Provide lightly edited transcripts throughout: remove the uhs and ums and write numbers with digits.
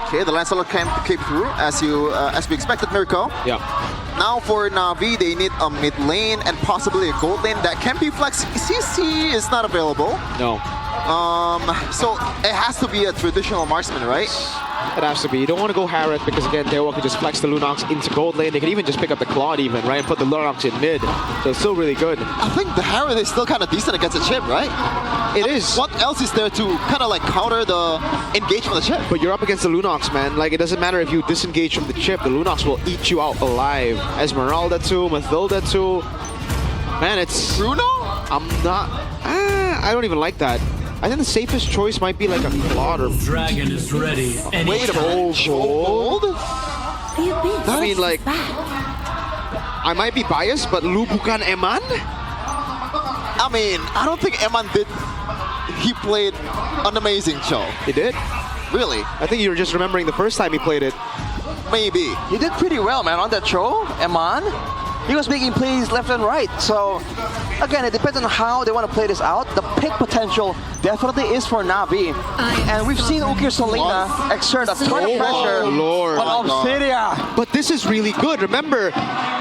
Okay, the Lancelot came through as we expected, Mirko. Yeah. Now for Navi, they need a mid lane and possibly a gold lane that can be flex. CC is not available. No. So it has to be a traditional marksman, right? It has to be. You don't want to go Harriet because again, DEWA can just flex the Lunox into gold lane. They can even just pick up the Claude even, right? And put the Lunox in mid. So it's still really good. I think the Harriet is still kind of decent against the chip, right? It is. What else is there to kind of like counter the engagement of the chip? But you're up against the Lunox, man. Like, it doesn't matter if you disengage from the chip. The Lunox will eat you out alive. Esmeralda too, Mathilda too. Man, it's... Bruno? I'm not... I don't even like that. I think the safest choice might be like a Claude or... Dragon is ready. Wait a minute. Gold? I mean, like... I might be biased, but Lu bukan Eman? I mean, I don't think Eman did... He played an amazing show. He did? Really? I think you were just remembering the first time he played it. Maybe. He did pretty well, man, on that show, Eman. He was making plays left and right. So, again, it depends on how they want to play this out. The pick potential definitely is for Navi. And we've seen Ukir Selena exert a ton of pressure Lord. on Obsidia. But this is really good. Remember,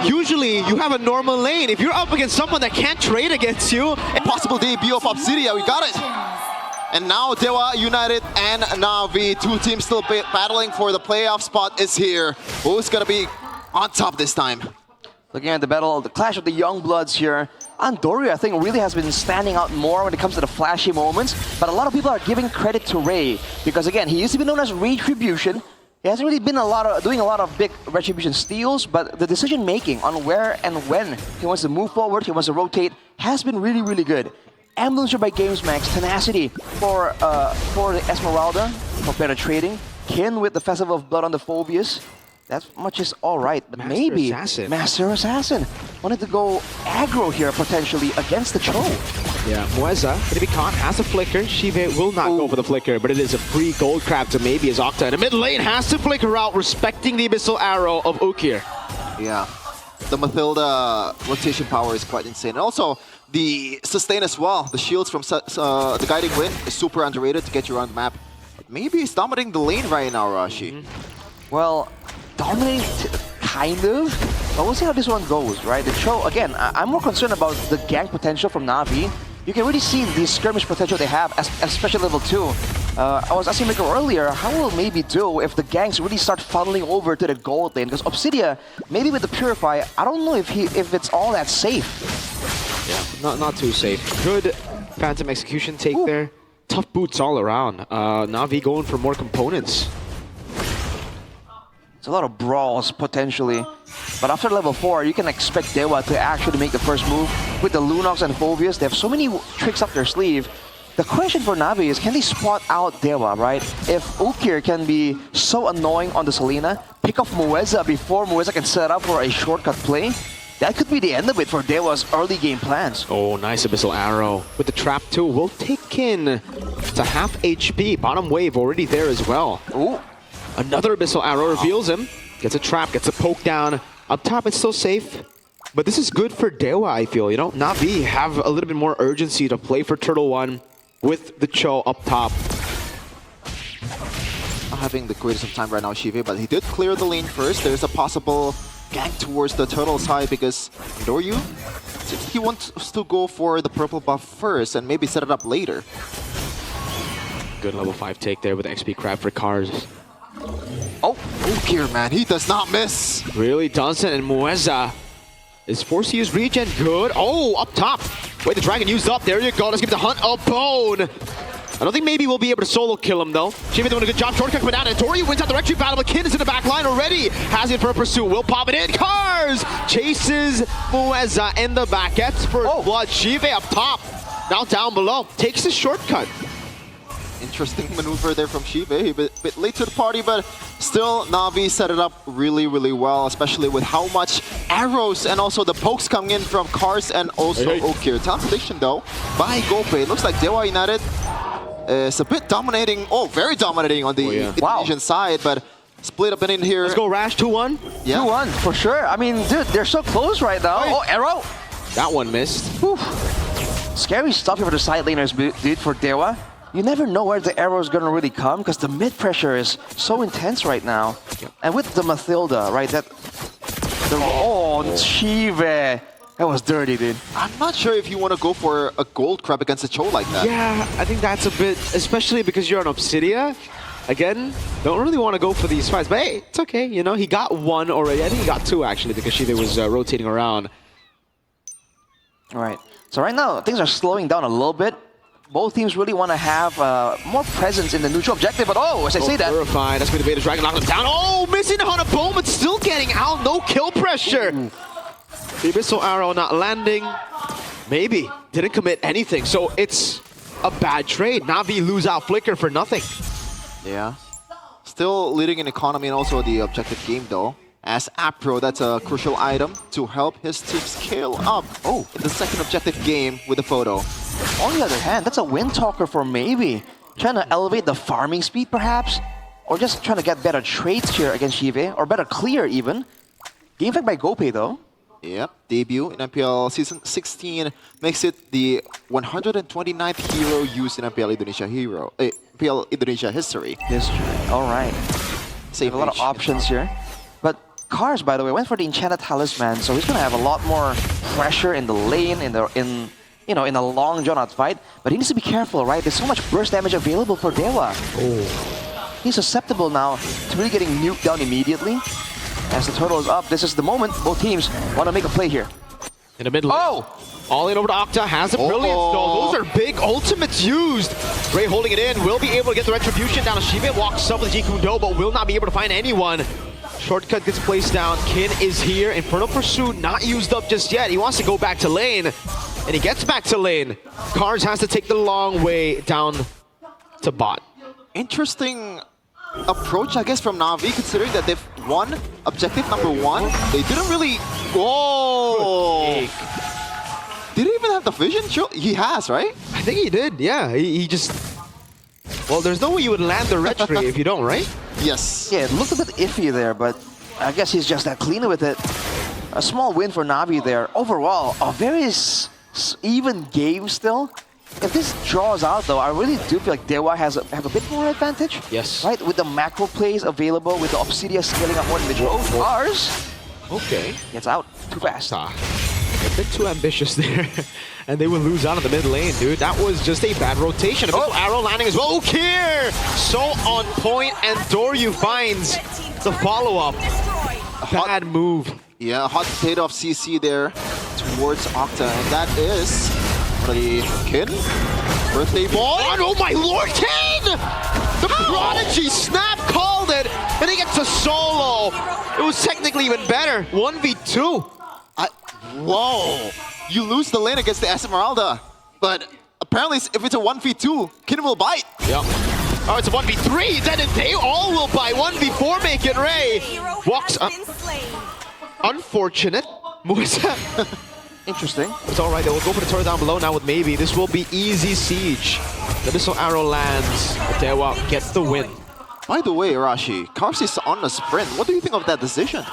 usually you have a normal lane. If you're up against someone that can't trade against you, A possible debut of Obsidia, we got it. And now DEWA United and Navi, two teams still battling for the playoff spot, is here. Who's gonna be on top this time? Looking at the battle, the clash of the young bloods here. Andoria, I think, really has been standing out more when it comes to the flashy moments. But a lot of people are giving credit to Ray because, again, he used to be known as Retribution. He hasn't really been doing a lot of big Retribution steals, but the decision making on where and when he wants to move forward, he wants to rotate, has been really, really good. Ambulancia by GamesMax, Tenacity for the Esmeralda for penetrating. Kin with the Festival of Blood on the Phobias. That much is all right, but maybe Master Assassin wanted to go aggro here potentially against the Cho. yeah, Mueza gonna be caught, has a flicker. Shive will not go for the flicker, but it is a free gold crab to maybe as Octa in the mid lane has to flicker out, respecting the Abyssal Arrow of Ukir. Yeah, the Mathilda rotation power is quite insane. And also, the sustain as well. The shields from the Guiding Wind is super underrated to get you around the map. But maybe he's dominating the lane right now, Rashi. Well, dominating, kind of. But we'll see how this one goes, right? The Cho, again, I'm more concerned about the gank potential from Navi. You can really see the skirmish potential they have, especially level 2. I was asking Miko earlier, how will maybe do if the ganks really start funneling over to the gold lane? Because Obsidia, maybe with the Purify, I don't know if it's all that safe. Yeah, not too safe. Good Phantom Execution take there. Tough boots all around. Navi going for more components. It's a lot of brawls, potentially. But after level 4, you can expect DEWA to actually make the first move. With the Lunox and Phobias, they have so many tricks up their sleeve. The question for Navi is, can they spot out DEWA, right? If Ukir can be so annoying on the Selena, pick off Mueza before Mueza can set up for a shortcut play, that could be the end of it for DEWA's early game plans. Oh, nice Abyssal Arrow. With the trap too, will take in to half HP. Bottom wave already there as well. Ooh. Another Abyssal Arrow reveals him. Gets a trap, gets a poke down. Up top, it's still safe. But this is good for DEWA, I feel. You know, Navi have a little bit more urgency to play for Turtle 1 with the Cho up top. Not having the greatest of time right now, Shive, but he did clear the lane first. There's a possible gank towards the Turtle side because Doryu seems he wants to go for the purple buff first and maybe set it up later. Good level 5 take there with XP Crab for cars. Oh, Ukir, man, he does not miss. Really doesn't, and Mueza is forced to use regen. Good. Oh, up top. Wait, the dragon used up. There you go. Let's give the hunt a bone. I don't think maybe we'll be able to solo kill him, though. Shiva doing a good job. Shortcut coming down, and Doryu wins out the retry battle, but Kid is in the back line already. Has it for a pursuit. Will pop it in. Cars chases Mueza in the back. Gets first blood. Shiva up top. Now down below. Takes the shortcut. Interesting maneuver there from Shive. He bit late to the party, but still Navi set it up really, really well, especially with how much arrows and also the pokes coming in from Cars and also Ukir. Talent prediction though by Gope. It looks like DEWA United is a bit dominating, very dominating on the Indonesian side, but split up in here. Let's go Rash 2-1. Yeah. 2-1 for sure. I mean, dude, they're so close right now. Oh, arrow. That one missed. Whew. Scary stuff here for the side laners, dude, for DEWA. you never know where the arrow is going to really come because the mid pressure is so intense right now. Yep. And with the Mathilda, right, Chive, that was dirty, dude. I'm not sure if you want to go for a gold crab against a Cho like that. Yeah, I think that's a bit, especially because you're on Obsidia. Again, don't really want to go for these fights, but hey, it's okay. You know, he got one already. I think he got two actually because Shive was rotating around. All right. So right now, things are slowing down a little bit. Both teams really want to have more presence in the neutral objective, but as I say that... Purified, that's going to be the Dragon knocking him down. Oh, missing on a boom, but still getting out. No kill pressure. The Abyssal Arrow not landing. Maybe. Didn't commit anything, so it's a bad trade. Navi lose out Flicker for nothing. Yeah. Still leading in economy and also the objective game though. As Apro, that's a crucial item to help his team scale up. In the second objective game with the photo. On the other hand, that's a win talker for maybe. Trying to elevate the farming speed perhaps? Or just trying to get better trades here against Shive, or better clear even. Game fact by Gopay though. Yep, debut in MPL Season 16 makes it the 129th hero used in MPL Indonesia history. Alright. Same A lot of options here. But Cars, by the way, went for the Enchanted Talisman, so he's gonna have a lot more pressure in the lane, in a long drawn-out fight. But he needs to be careful, right? There's so much burst damage available for DEWA. He's susceptible now to really getting nuked down immediately. As the turtle is up, this is the moment both teams want to make a play here. In the mid lane. All in over to Octa, has a brilliant stall. Those are big ultimates used. Ray holding it in, will be able to get the retribution down. Shive walks up with the Jikundo, but will not be able to find anyone. Shortcut gets placed down. Kin is here. Infernal Pursuit not used up just yet. He wants to go back to lane, and he gets back to lane. Cars has to take the long way down to bot. Interesting approach, I guess, from Navi, considering that they've won objective number 1. They didn't really... Did he even have the vision? Sure, he has, right? I think he did, yeah. He just... Well, there's no way you would land the retry if you don't, right? Yes. Yeah, it looked a bit iffy there, but I guess he's just that clean with it. A small win for Navi there. Overall, a very even game still. If this draws out though, I really do feel like DEWA have a bit more advantage. Yes. Right? With the macro plays available, with the Obsidia scaling up more individual. Cars gets out too fast. A bit too ambitious there. And they will lose out of the mid lane, dude. That was just a bad rotation. Abyssal Arrow landing as well. Kier! So on point, and Doryu finds the follow-up. Bad move. Yeah, a hot potato of CC there towards Octa, and that is the Kin. Birthday ball. Oh my lord, Kin! The Prodigy Snap called it, and he gets a solo. It was technically even better. 1v2. Whoa! You lose the lane against the Esmeralda, but apparently if it's a 1v2, Kin will bite. Yep. Oh, it's a 1v3, then they all will bite. 1v4 make it Ray. Walks up. Unfortunate. Interesting. It's alright, they will go for the turret down below now with maybe. This will be easy siege. The Abyssal Arrow lands. DEWA gets the win. By the way, Rashi, Cars is on a sprint. What do you think of that decision?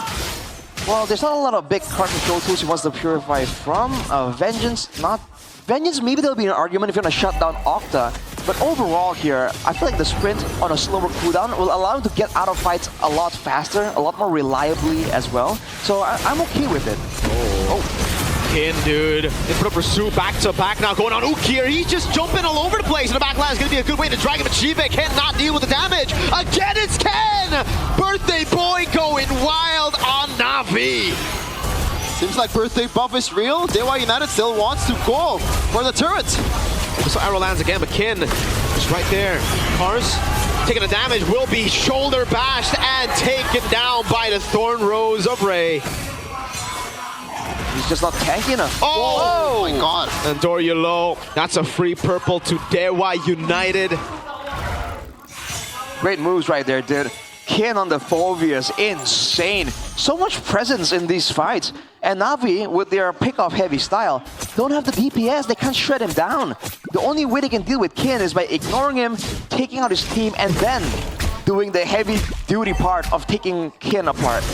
Well, there's not a lot of big card control tools he wants to purify from. Vengeance, maybe there'll be an argument if you're gonna shut down Octa. But overall here, I feel like the sprint on a slower cooldown will allow him to get out of fights a lot faster, a lot more reliably as well. So I'm okay with it. Kin, dude. Infernal Pursuit back to back now going on Ukir. He's just jumping all over the place. And the back line is going to be a good way to drag him. But Shive cannot deal with the damage. Again, it's Ken! Birthday boy going wild on Navi. Seems like birthday buff is real. DEWA United still wants to go for the turret. So Arrow lands again, but Kin is right there. Cars taking the damage, will be shoulder bashed and taken down by the Thorn Rose of Ray. He's just not tanky enough. Oh my god. And Doryu low. That's a free purple to DEWA United. Great moves right there, dude. Kin on the Phobias, insane. So much presence in these fights. And Navi, with their pick-off heavy style, don't have the DPS. They can't shred him down. The only way they can deal with Kin is by ignoring him, taking out his team, and then doing the heavy-duty part of taking Kin apart.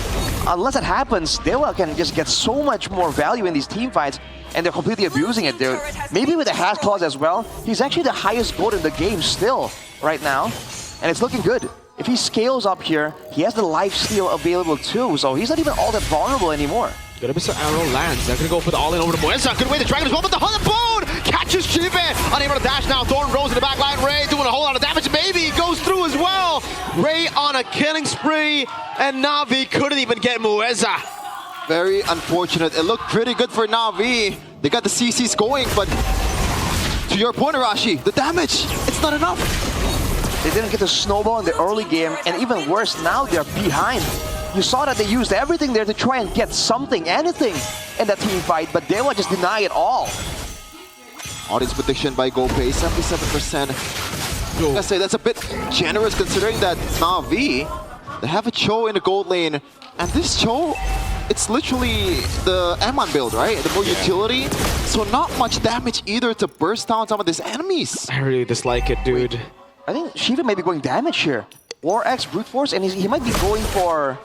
Unless that happens, DEWA can just get so much more value in these team fights. and they're completely abusing it, dude. Maybe with the hash clause as well, he's actually the highest gold in the game still right now, and it's looking good. If he scales up here, he has the life steal available too, so he's not even all that vulnerable anymore. Gonna be some arrow lands. They're gonna go for the all-in over to Moeza. Good way the Dragon is one with the Hunter Bone! Catches Chive! Unable to dash now. Thorn Rose in the back line. Ray doing a whole lot of damage. Maybe he goes through as well. Ray on a killing spree, and Navi couldn't even get Moeza. Very unfortunate. It looked pretty good for Navi. They got the CCs going, but to your point, Arashi, the damage, it's not enough. They didn't get the snowball in the early game, and even worse, now they're behind. You saw that they used everything there to try and get something, anything in that team fight, but DEWA just deny it all. Audience prediction by GoPay, 77%. I say that's a bit generous considering that Navi, they have a Cho in the gold lane, and this Cho, it's literally the Amon build, right? The more utility, so not much damage either to burst down some of these enemies. I really dislike it, dude. I think Shiva may be going damage here. War X, Brute Force, and he might be going for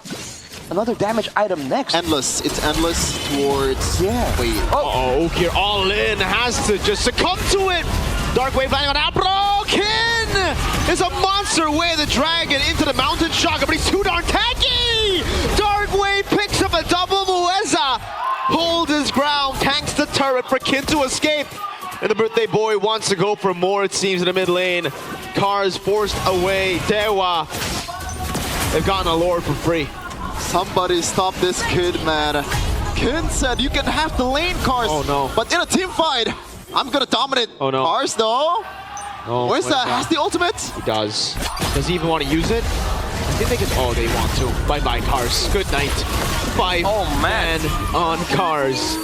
another damage item next. Endless. It's endless towards... Yeah. Wait. Oh, Okir all in. Has to just succumb to it. Dark Wave landing on Apro. Kin is a monster way the dragon into the mountain shotgun, but he's too darn tanky. Dark Wave picks up a double. Moeza hold his ground, tanks the turret for Kin to escape. And the birthday boy wants to go for more, it seems, in the mid lane. Cars forced away. DEWA, they've gotten a lord for free. Somebody stop this kid, man. Kin said you can have the lane, Cars. Oh, no. But in a team fight, I'm gonna dominate. Oh, no. Cars, though. Oh, Where's that? Has the ultimate? He does. Does he even want to use it? I think they can. Oh, they want to. Bye-bye, Cars. Good night. 5 man on Cars.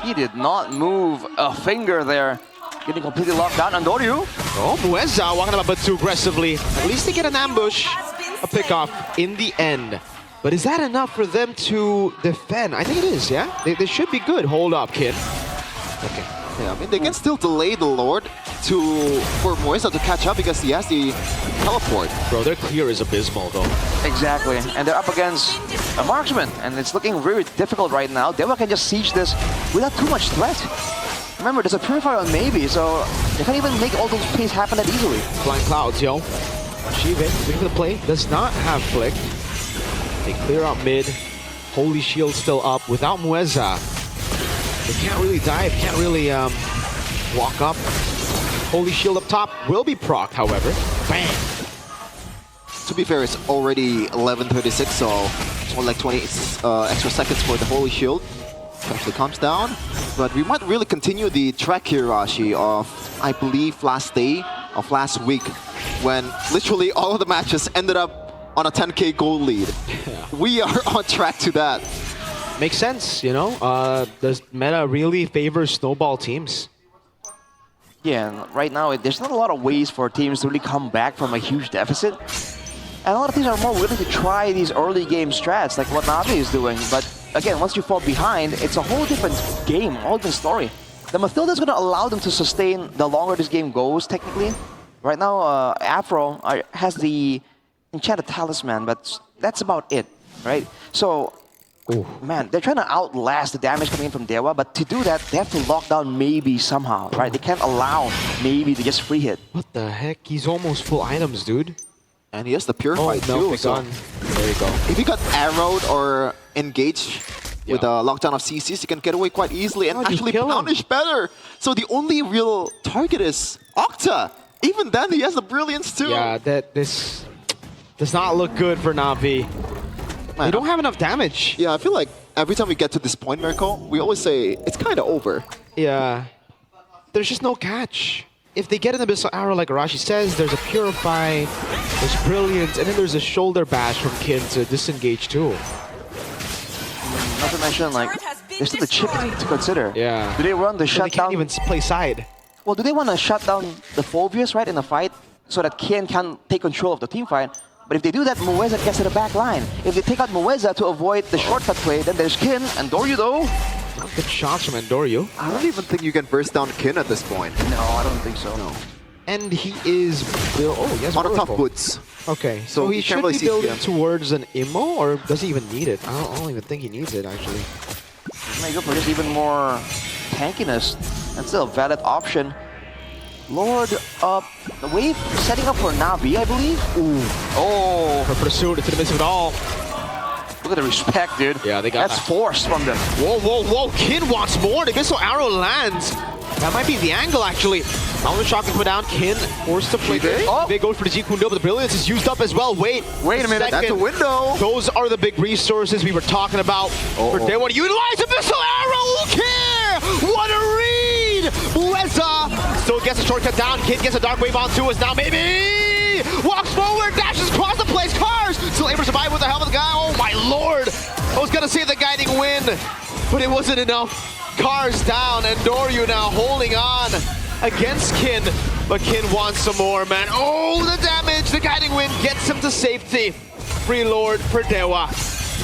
He did not move a finger there. Getting completely locked down. Andoryu. Oh, Moeza walking about a bit too aggressively. At least they get an ambush, a pickoff in the end. But is that enough for them to defend? I think it is, yeah? They should be good. Hold up, kid. Okay. Yeah, I mean, they can still delay the Lord for Moeza to catch up because he has the teleport. Bro, their clear is abysmal, though. Exactly. And they're up against a marksman. And it's looking very difficult right now. DEWA can just siege this without too much threat. Remember, there's a Purifier on maybe, so they can't even make all those plays happen that easily. Flying clouds, yo. Shive, looking for the play, does not have Flick. They clear out mid. Holy Shield still up. Without Moeza, they can't really dive, can't really walk up. Holy Shield up top will be procced, however. Bang! To be fair, it's already 11:36, so it's only like 20 extra seconds for the Holy Shield. Actually comes down, but we might really continue the track here, Rashi, of, I believe, last day of last week, when literally all of the matches ended up on a 10k gold lead. Yeah. We are on track to that. Makes sense, you know? Does meta really favor snowball teams? Yeah, and right now, there's not a lot of ways for teams to really come back from a huge deficit. And a lot of teams are more willing to try these early game strats, like what Navi is doing, but again, once you fall behind, it's a whole different game, whole different story. The Mathilda's going to allow them to sustain the longer this game goes, technically. Right now, Afro has the Enchanted Talisman, but that's about it, right? So, man, they're trying to outlast the damage coming in from DEWA, but to do that, they have to lock down maybe somehow, right? They can't allow maybe to just free hit. What the heck? He's almost full items, dude. And he has the Purify too, so there you go. If he got arrowed or engaged with a lockdown of CCs, he can get away quite easily and actually punish better. So the only real target is Octa. Even then, he has the brilliance too. Yeah, this does not look good for Navi. They don't have enough damage. Yeah, I feel like every time we get to this point, Miracle, we always say it's kind of over. Yeah, there's just no catch. If they get an Abyssal Arrow, like Arashi says, there's a Purify, there's Brilliance, and then there's a Shoulder Bash from Kin to disengage too. Not to mention, like, there's still the chip to consider. Yeah. Do they run the shutdown? They can't even play side. Well, do they want to shut down the Phobius, right, in the fight, so that Kin can take control of the team fight? But if they do that, Moeza gets to the back line. If they take out Moeza to avoid the shortcut play, then there's Kin and Doryu, though. Good shots from Andoryu. I don't even think you can burst down Kin at this point. No, I don't think so. No. And he is built. Oh, he has on a tough Oracle. boots. Okay, So so he you should can't really be see building him. towards an Immo, or does he even need it? I don't even think he needs it, actually. May go for just even more tankiness. And still a valid option. Lord up. The wave setting up for Navi, I believe. Ooh. Oh. For pursuit, it's in the midst of it all. Look at the respect, dude. Yeah, they got That's forced from them. Whoa, whoa, whoa. Kin wants more. The missile arrow lands. That might be the angle, actually. Mountain Shock can put down. Kin forced to play there. Oh. They go for the G Kundo, but the Brilliance is used up as well. Wait a minute. That's a window. Those are the big resources we were talking about. For they want to utilize a missile arrow. Who cares? What a read! Mueza still gets a shortcut down. Kin gets a dark wave onto us now. Maybe walks forward, dashes across the place. Cars still able to survive with the help of the guy. Oh my lord! I was gonna say the guiding win, but it wasn't enough. Cars down, and Doryu now holding on against Kin, but Kin wants some more, man. Oh, the damage! The guiding wind gets him to safety. Free Lord for DEWA.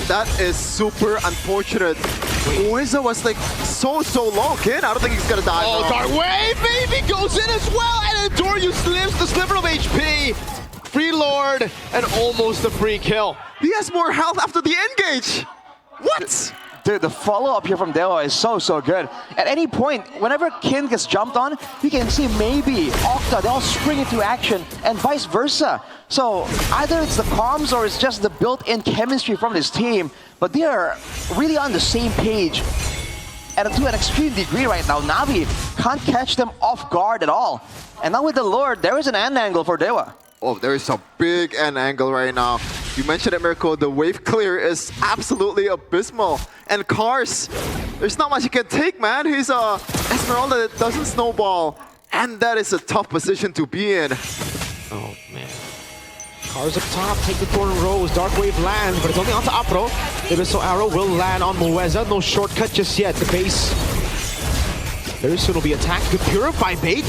That is super unfortunate. Mueza was like so low, Kin. I don't think he's gonna die. Oh, bro. Dark Wave, baby, goes in as well, and then Doryu slims the sliver of HP. Free Lord, and almost a free kill. He has more health after the engage. What? Dude, the follow-up here from DEWA is so good. At any point, whenever Kin gets jumped on, you can see maybe Octa, they all spring into action, and vice versa. So either it's the comms or it's just the built-in chemistry from this team, but they are really on the same page. And to an extreme degree right now, Navi can't catch them off guard at all. And now with the Lord, there is an end angle for DEWA. Oh, there is a big end angle right now. You mentioned it, Mirko. The wave clear is absolutely abysmal. And Cars, there's not much he can take, man. He's a Esmeralda that doesn't snowball. And that is a tough position to be in. Oh, man. Cars up top, take the corner rows. Dark Wave lands, but it's only onto Apro. The missile arrow will land on Mueza. No shortcut just yet. The base very soon will be attacked. Good Purify bait.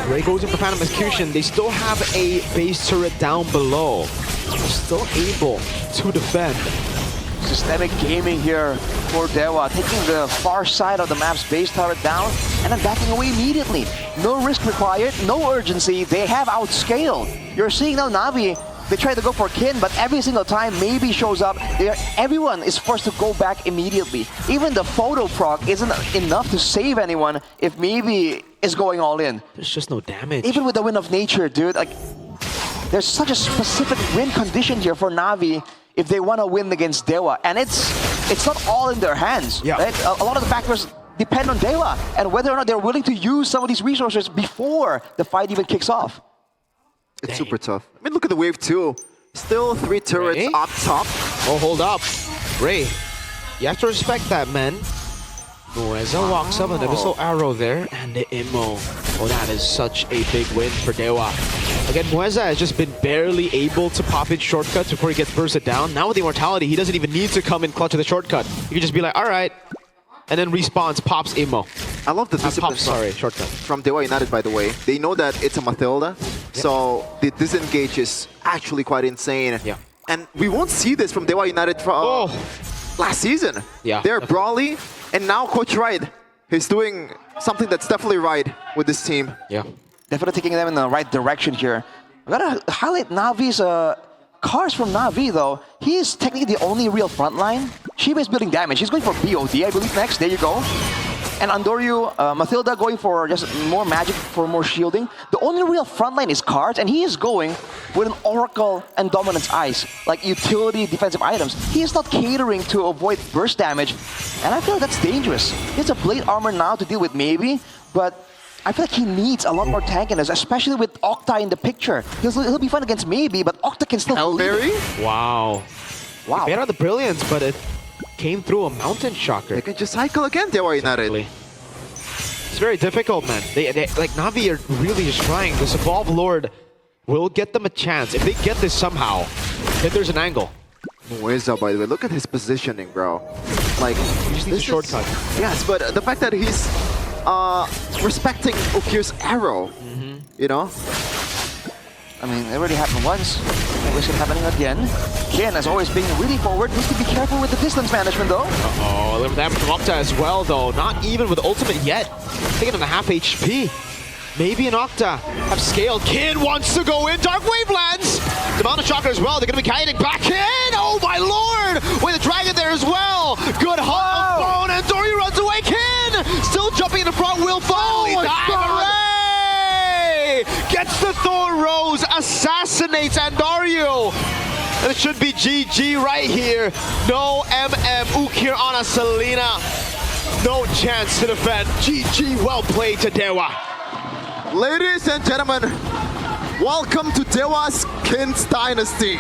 Ray goes in for Phantom Execution. They still have a base turret down below. They're still able to defend. Systemic gaming here for DEWA, taking the far side of the map's base turret down and then backing away immediately. No risk required, no urgency. They have outscaled. You're seeing now Navi, they try to go for Kin, but every single time Maybe shows up, everyone is forced to go back immediately. Even the photo proc isn't enough to save anyone if Maybe is going all in. There's just no damage. Even with the Wind of Nature, dude, like there's such a specific win condition here for Navi if they want to win against DEWA, and it's not all in their hands. Yeah. Right? A lot of the factors depend on DEWA and whether or not they're willing to use some of these resources before the fight even kicks off. It's super tough. I mean, look at the wave too. Still 3 turrets Ray? up top. Oh, hold up. Ray, you have to respect that, man. Mueza walks up and the missile arrow there, and the immo. Oh, that is such a big win for DEWA. Again, Mueza has just been barely able to pop his shortcuts before he gets bursted down. Now with the immortality, he doesn't even need to come in clutch with the shortcut. You can just be like, all right, and then respawns, pops immo. I love the discipline shortcut. from DEWA United, by the way. They know that it's a Mathilda, so the disengage is actually quite insane. Yeah. And we won't see this from DEWA United from last season. Yeah, They're definitely. Brawly, and now Coach Wright, he's doing something that's definitely right with this team. Yeah. Definitely taking them in the right direction here. I gotta highlight Navi's Cars from Navi though. He is technically the only real frontline. Shiba is building damage. He's going for BOD, I believe, next. There you go. And Andoryu, Mathilda going for just more magic for more shielding. The only real frontline is Cards, and he is going with an Oracle and Dominance Ice, like utility defensive items. He is not catering to avoid burst damage, and I feel that's dangerous. He has a Blade Armor now to deal with maybe, but I feel like he needs a lot more tankiness, especially with Octa in the picture. He'll be fine against maybe, but Octa can still Hellberry? Wow. Wow. He made out the brilliance, but it came through a mountain shocker. They can just cycle again, DEWA United. Exactly. It's very difficult, man. They like Navi are really just trying. This Evolve Lord will get them a chance. If they get this somehow, then there's an angle. Mueza, by the way, look at his positioning, bro. Like, He just needs a shortcut. Yes, but the fact that he's respecting Ukir's arrow, you know? I mean, it already happened once. Maybe it's happening again. Ken, as always, being really forward. Needs to be careful with the distance management, though. Uh-oh, a little damage from Octa as well, though. Not even with ultimate yet. Taking him a half HP. Maybe an Octa have scaled. Kid wants to go in. Dark Wave lands. Demonic Shocker as well. They're going to be kiting back in. Oh my lord! With a dragon there as well. Good hunt of Bone, and Dory runs away. Kin still jumping in the front. Will finally die. Hooray! Gets the Thorn Rose. Assassinates Andario. And it should be GG right here. No Ukir on a Selena. No chance to defend. GG, well played to DEWA. Ladies and gentlemen, welcome to DEWA's Kins Dynasty.